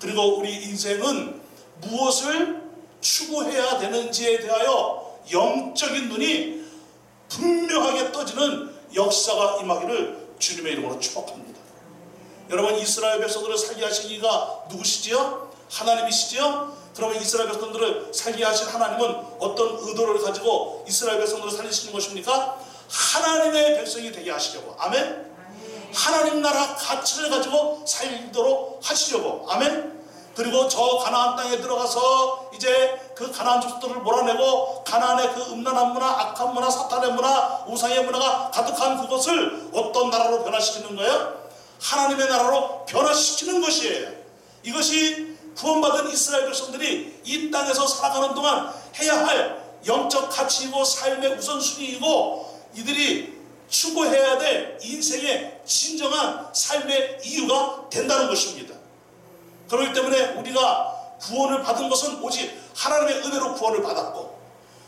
S3: 그리고 우리 인생은 무엇을 추구해야 되는지에 대하여 영적인 눈이 분명하게 떠지는 역사가 임하기를 주님의 이름으로 축복합니다. 여러분, 이스라엘 백성들을 살게 하신 이가 누구시지요? 하나님이시지요? 그러면 이스라엘 백성들을 살게 하신 하나님은 어떤 의도를 가지고 이스라엘 백성들을 살리시는 것입니까? 하나님의 백성이 되게 하시려고. 아멘? 하나님 나라 가치를 가지고 살도록 하시려고. 아멘? 그리고 저 가나안 땅에 들어가서 이제 그 가나안 족속들을 몰아내고 가나안의 그 음란한 문화, 악한 문화, 사탄의 문화, 우상의 문화가 가득한 그것을 어떤 나라로 변화시키는 거예요? 하나님의 나라로 변화시키는 것이에요. 이것이 구원받은 이스라엘 백성들이 이 땅에서 살아가는 동안 해야 할 영적 가치이고 삶의 우선순위이고 이들이 추구해야 될 인생의 진정한 삶의 이유가 된다는 것입니다. 그렇기 때문에 우리가 구원을 받은 것은 오직 하나님의 은혜로 구원을 받았고,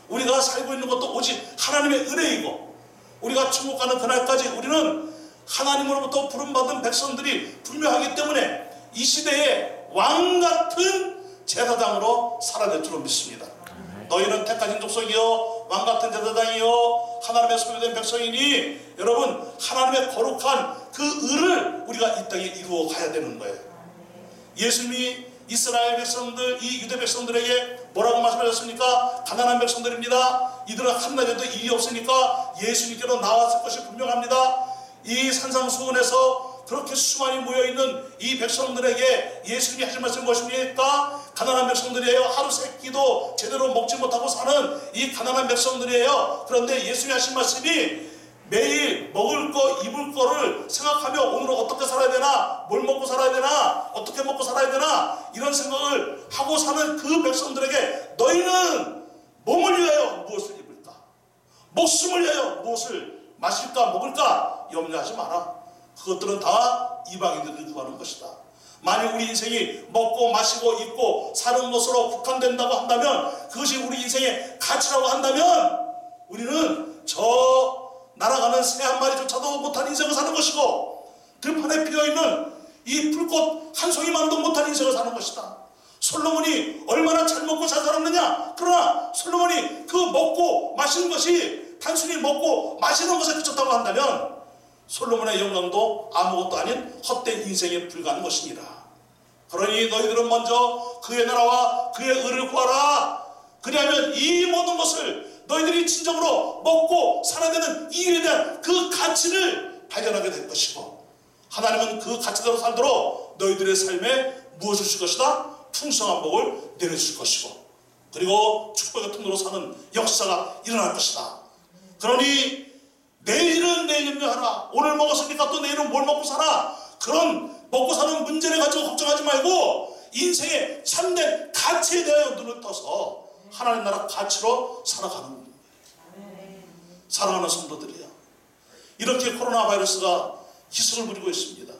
S3: 우리가 살고 있는 것도 오직 하나님의 은혜이고, 우리가 천국 가는 그날까지 우리는 하나님으로부터 부름받은 백성들이 분명하기 때문에 이 시대에 왕같은 제사장으로 살아낼 줄로 믿습니다. 너희는 택하신 족속이요 왕같은 제사장이요 하나님의 소유된 백성이니, 여러분, 하나님의 거룩한 그 의를 우리가 이 땅에 이루어 가야 되는 거예요. 예수님이 이스라엘 백성들, 이 유대 백성들에게 뭐라고 말씀하셨습니까? 가난한 백성들입니다. 이들은 한낮에도 일이 없으니까 예수님께로 나왔을 것이 분명합니다. 이 산상수훈에서 그렇게 수많이 모여있는 이 백성들에게 예수님이 하신 말씀이 무엇입니까? 가난한 백성들이에요. 하루 세 끼도 제대로 먹지 못하고 사는 이 가난한 백성들이에요. 그런데 예수님이 하신 말씀이 매일 먹을 거, 입을 거를 생각하며 오늘은 어떻게 살아야 되나, 뭘 먹고 살아야 되나, 어떻게 먹고 살아야 되나, 이런 생각을 하고 사는 그 백성들에게 너희는 몸을 위하여 무엇을 입을까, 목숨을 위하여 무엇을 마실까, 먹을까 염려하지 마라. 그것들은 다 이방인들이 구하는 것이다. 만약 우리 인생이 먹고 마시고 입고 사는 것으로 국한된다고 한다면, 그것이 우리 인생의 가치라고 한다면, 우리는 저 날아가는 새 한 마리조차도 못한 인생을 사는 것이고, 들판에 피어있는 이 불꽃 한 송이만도 못한 인생을 사는 것이다. 솔로몬이 얼마나 잘 먹고 잘 살았느냐? 그러나 솔로몬이 그 먹고 마시는 것이 단순히 먹고 마시는 것에 그쳤다고 한다면 솔로몬의 영광도 아무것도 아닌 헛된 인생에 불과한 것이니라. 그러니 너희들은 먼저 그의 나라와 그의 의를 구하라. 그리하면 이 모든 것을 너희들이 진정으로 먹고 살아야 되는 이유에 대한 그 가치를 발견하게 될 것이고, 하나님은 그 가치대로 살도록 너희들의 삶에 무엇을 줄 것이다? 풍성한 복을 내려줄 것이고, 그리고 축복의 통로로 사는 역사가 일어날 것이다. 그러니 내일은 내일 염려하라. 오늘 먹었으니까 또 내일은 뭘 먹고 살아. 그런 먹고 사는 문제를 가지고 걱정하지 말고 인생의 참된 가치에 대하여 눈을 떠서 하나님 나라 가치로 살아가는 겁니다. 사랑하는 성도들이요, 이렇게 코로나 바이러스가 기승을 부리고 있습니다.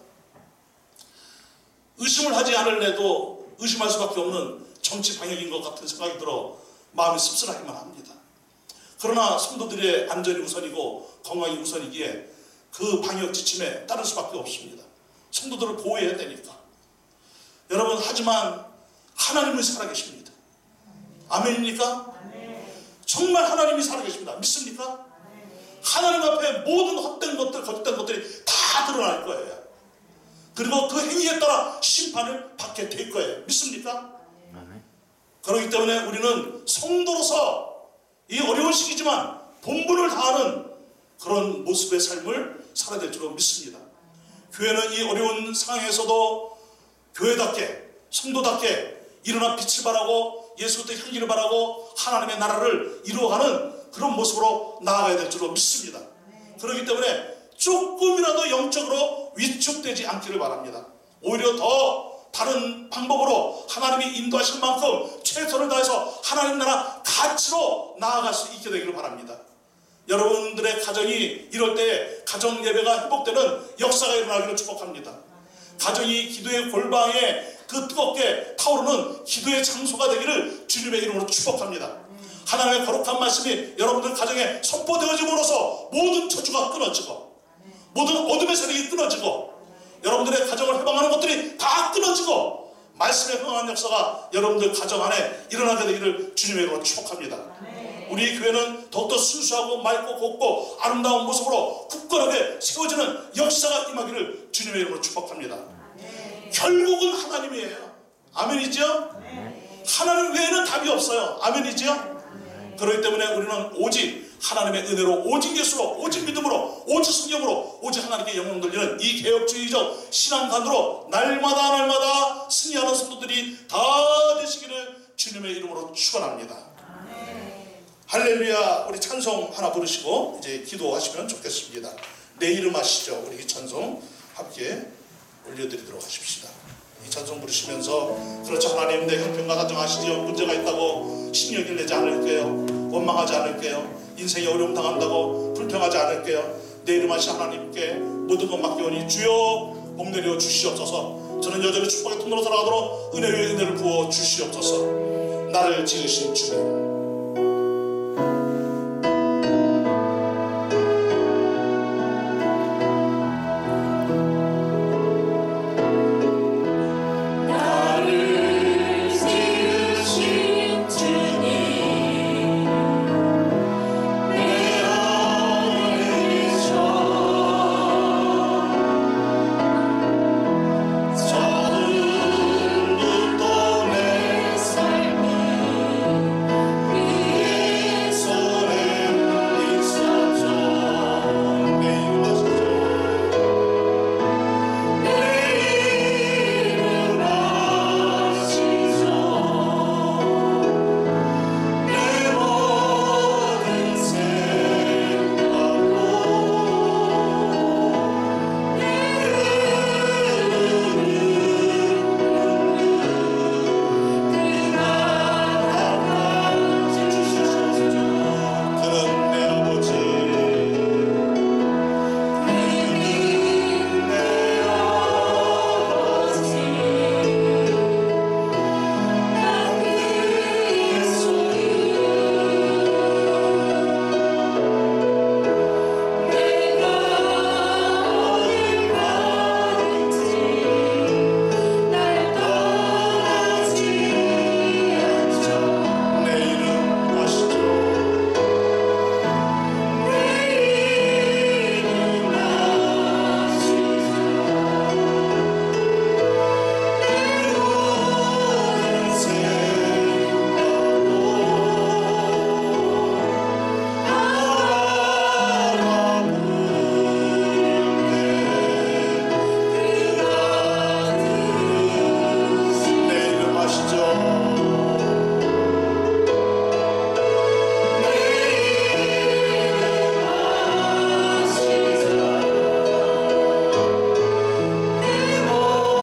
S3: 의심을 하지 않을래도 의심할 수밖에 없는 정치 방역인 것 같은 생각이 들어 마음이 씁쓸하기만 합니다. 그러나 성도들의 안전이 우선이고 건강이 우선이기에 그 방역 지침에 따를 수밖에 없습니다. 성도들을 보호해야 되니까. 여러분, 하지만 하나님은 살아계십니다. 아멘입니까? 정말 하나님이 살아계십니다. 믿습니까? 하나님 앞에 모든 헛된 것들, 거짓된 것들이 다 드러날 거예요. 그리고 그 행위에 따라 심판을 받게 될 거예요. 믿습니까? 그렇기 때문에 우리는 성도로서 이 어려운 시기지만 본분을 다하는 그런 모습의 삶을 살아야 될 줄 믿습니다. 교회는 이 어려운 상황에서도 교회답게, 성도답게 일어나 빛을 발하고 예수 그리스도의 향기를 발하고 하나님의 나라를 이루어가는 그런 모습으로 나아가야 될 줄로 믿습니다. 그렇기 때문에 조금이라도 영적으로 위축되지 않기를 바랍니다. 오히려 더 다른 방법으로 하나님이 인도하실 만큼 최선을 다해서 하나님 나라 가치로 나아갈 수 있게 되기를 바랍니다. 여러분들의 가정이 이럴 때 가정 예배가 회복되는 역사가 일어나기를 축복합니다. 가정이 기도의 골방에 그 뜨겁게 타오르는 기도의 장소가 되기를 주님의 이름으로 축복합니다. 하나님의 거룩한 말씀이 여러분들 가정에 선포되어짐으로써 모든 저주가 끊어지고 모든 어둠의 세력이 끊어지고 여러분들의 가정을 해방하는 것들이 다 끊어지고 말씀에 흥한 역사가 여러분들 가정 안에 일어나게 되기를 주님의 이름으로 축복합니다. 우리 교회는 더욱더 순수하고 맑고 곱고 아름다운 모습으로 굳건하게 세워지는 역사가 임하기를 주님의 이름으로 축복합니다. 결국은 하나님이에요. 아멘이죠? 하나님 외에는 답이 없어요. 아멘이죠? 그렇기 때문에 우리는 오직 하나님의 은혜로, 오직 예수로, 오직 믿음으로, 오직 성경으로, 오직 하나님께 영광 돌리는 이 개혁주의적 신앙관으로 날마다 승리하는 성도들이 다 되시기를 주님의 이름으로 축원합니다. 할렐루야. 우리 찬송 하나 부르시고 이제 기도하시면 좋겠습니다. 내 이름 아시죠? 우리 이 찬송 함께 올려드리도록 하십시다. 이 찬송 부르시면서 그렇죠 하나님 내 형편과 가정 아시죠? 문제가 있다고 신경을 내지 않을게요. 원망하지 않을게요. 인생에 어려움 당한다고 불평하지 않을게요. 내 이름 아시 하나님께 모든 것 맡겨오니 주여 복 내려 주시옵소서. 저는 여전히 축복의 통로로 살아가도록 은혜 위에 은혜를 부어 주시옵소서. 나를 지으신 주님